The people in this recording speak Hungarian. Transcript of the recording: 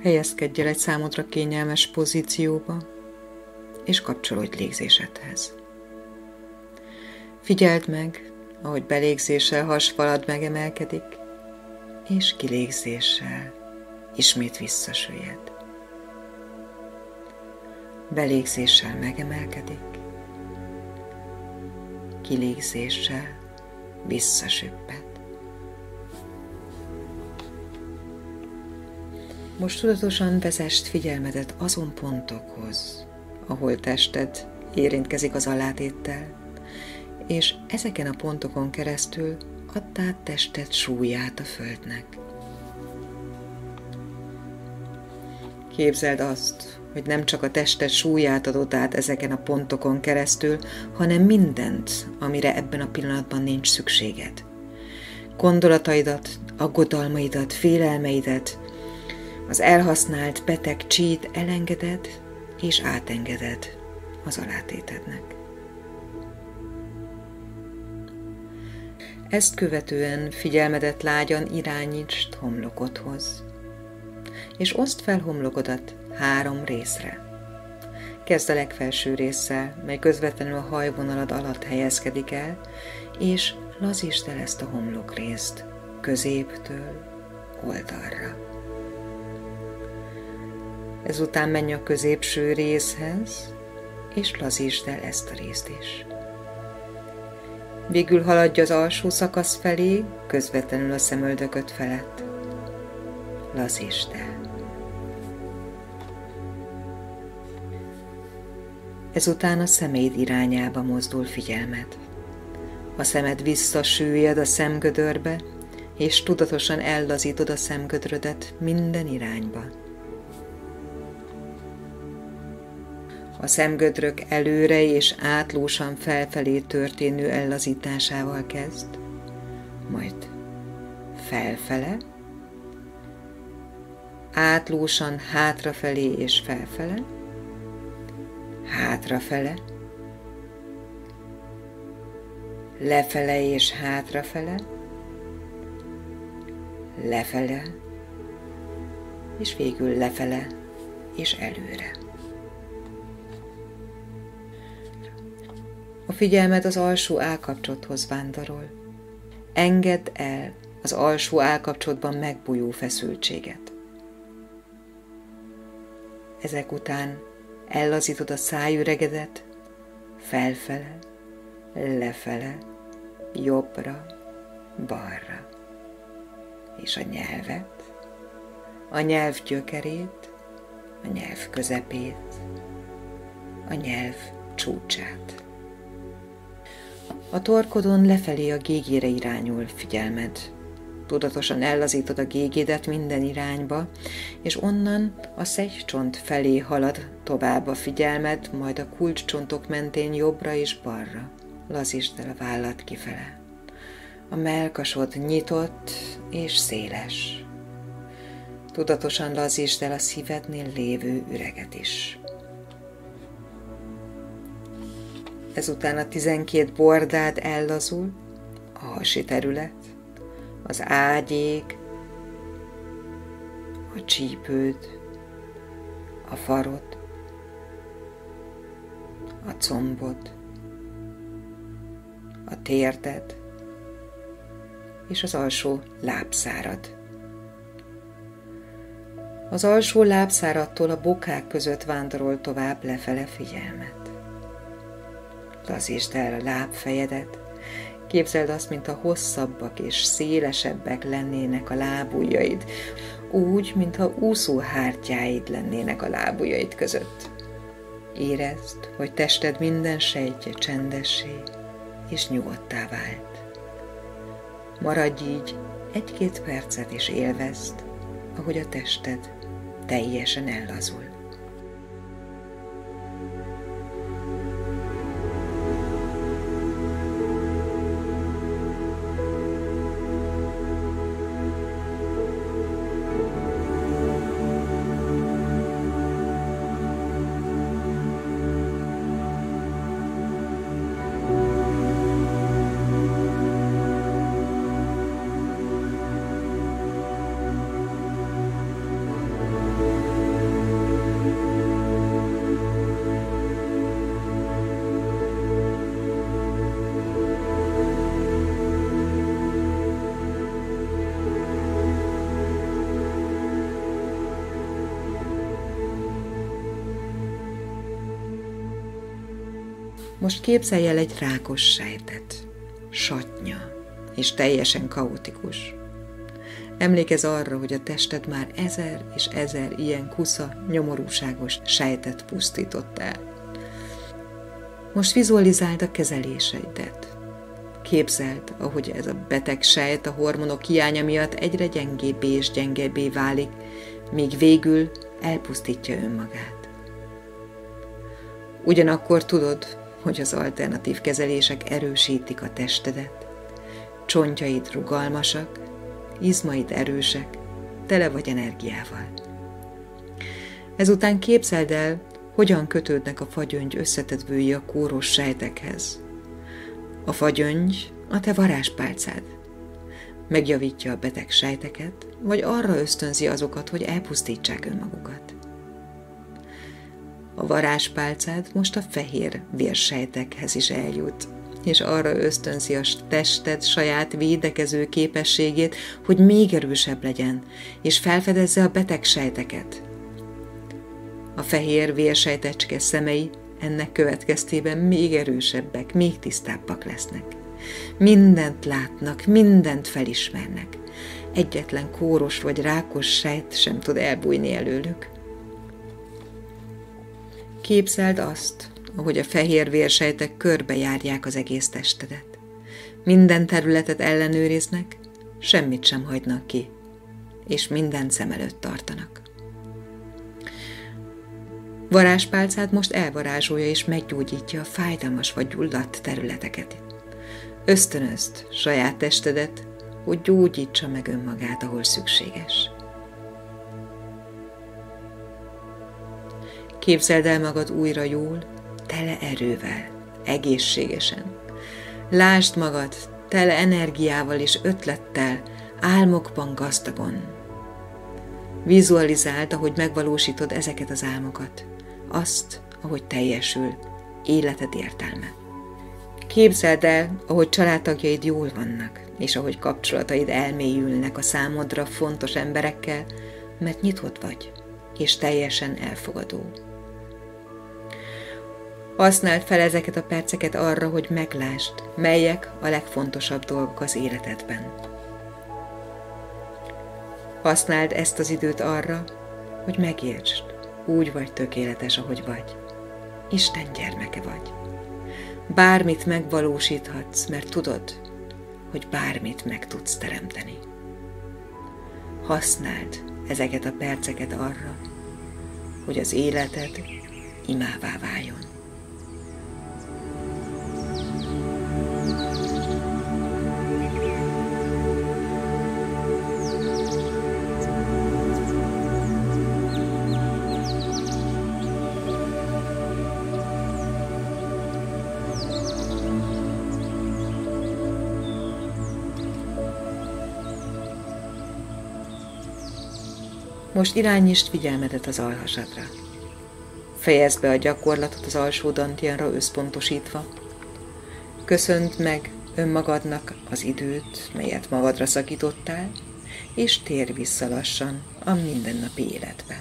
Helyezkedj el egy számodra kényelmes pozícióba, és kapcsolódj légzésedhez. Figyeld meg, ahogy belégzéssel hasfalad megemelkedik, és kilégzéssel ismét visszasüllyed. Belégzéssel megemelkedik, kilégzéssel visszasüpped. Most tudatosan vezesd figyelmedet azon pontokhoz, ahol tested érintkezik az alátéttel, és ezeken a pontokon keresztül add át tested súlyát a földnek. Képzeld azt, hogy nem csak a tested súlyát adod át ezeken a pontokon keresztül, hanem mindent, amire ebben a pillanatban nincs szükséged. Gondolataidat, aggodalmaidat, félelmeidet, az elhasznált beteg csít elengeded és átengeded az alátétednek. Ezt követően figyelmedet lágyan irányítsd homlokodhoz, és oszd fel homlokodat 3 részre. Kezd a legfelső résszel, mely közvetlenül a hajvonalad alatt helyezkedik el, és lazítsd el ezt a homlokrészt középtől oldalra. Ezután menj a középső részhez, és lazítsd el ezt a részt is. Végül haladj az alsó szakasz felé, közvetlenül a szemöldököd felett. Lazítsd el. Ezután a szemeid irányába mozdul figyelmed. A szemed visszasüllyed a szemgödörbe, és tudatosan ellazítod a szemgödrödet minden irányba. A szemgödrök előre és átlósan felfelé történő ellazításával kezd, majd felfele, átlósan hátrafelé és felfele, hátrafele, lefele és hátrafele, lefele, és végül lefele és előre. A figyelmed az alsó állkapcsolathoz vándorol. Engedd el az alsó állkapcsolatban megbújó feszültséget. Ezek után ellazítod a szájüregedet felfele, lefele, jobbra, balra, és a nyelvet, a nyelv gyökerét, a nyelv közepét, a nyelv csúcsát. A torkodon lefelé a gégére irányul figyelmed. Tudatosan ellazítod a gégédet minden irányba, és onnan a szegycsont felé halad tovább a figyelmed, majd a kulcscsontok mentén jobbra és balra. Lazítsd el a vállad kifele. A mellkasod nyitott és széles. Tudatosan lazítsd el a szívednél lévő üreget is. Ezután a 12 bordád ellazul, a hasi terület, az ágyék, a csípőd, a farod, a combod, a térded és az alsó lábszárad. Az alsó lábszáradtól a bokák között vándorol tovább lefele figyelmet. Lazítsd el a lábfejedet, képzeld azt, mintha hosszabbak és szélesebbek lennének a lábujjaid, úgy, mintha úszóhártyáid lennének a lábujjaid között. Érezd, hogy tested minden sejtje csendessé és nyugodttá vált. Maradj így 1-2 percet és élvezd, ahogy a tested teljesen ellazul. Most képzelj el egy rákos sejtet, satnya és teljesen kaotikus. Emlékezz arra, hogy a tested már 1000 és 1000 ilyen kusza, nyomorúságos sejtet pusztított el. Most vizualizáld a kezeléseidet. Képzeld, ahogy ez a beteg sejt a hormonok hiánya miatt egyre gyengébbé és gyengébbé válik, míg végül elpusztítja önmagát. Ugyanakkor tudod, hogy az alternatív kezelések erősítik a testedet, csontjaid rugalmasak, izmaid erősek, tele vagy energiával. Ezután képzeld el, hogyan kötődnek a fagyöngy összetetvői a kóros sejtekhez. A fagyöngy a te varázspálcád. Megjavítja a beteg sejteket, vagy arra ösztönzi azokat, hogy elpusztítsák önmagukat. A varázspálcád most a fehér vérsejtekhez is eljut, és arra ösztönzi a tested saját védekező képességét, hogy még erősebb legyen, és felfedezze a beteg sejteket. A fehér vérsejtecske szemei ennek következtében még erősebbek, még tisztábbak lesznek. Mindent látnak, mindent felismernek. Egyetlen kóros vagy rákos sejt sem tud elbújni előlük. Képzeld azt, ahogy a fehér vérsejtek körbejárják az egész testedet. Minden területet ellenőriznek, semmit sem hagynak ki, és mindent szem előtt tartanak. Varázspálcád most elvarázsolja és meggyógyítja a fájdalmas vagy gyulladt területeket. Ösztönözd saját testedet, hogy gyógyítsa meg önmagát, ahol szükséges. Képzeld el magad újra jól, tele erővel, egészségesen. Lásd magad tele energiával és ötlettel, álmokban gazdagon. Vizualizáld, ahogy megvalósítod ezeket az álmokat, azt, ahogy teljesül életed értelme. Képzeld el, ahogy családtagjaid jól vannak, és ahogy kapcsolataid elmélyülnek a számodra fontos emberekkel, mert nyitott vagy, és teljesen elfogadó. Használd fel ezeket a perceket arra, hogy meglásd, melyek a legfontosabb dolgok az életedben. Használd ezt az időt arra, hogy megértsd, úgy vagy tökéletes, ahogy vagy. Isten gyermeke vagy. Bármit megvalósíthatsz, mert tudod, hogy bármit meg tudsz teremteni. Használd ezeket a perceket arra, hogy az életed imává váljon. Most irányítsd figyelmedet az alhasadra. Fejezd be a gyakorlatot az alsó dantianra összpontosítva. Köszönd meg önmagadnak az időt, melyet magadra szakítottál, és térj vissza lassan a mindennapi életbe.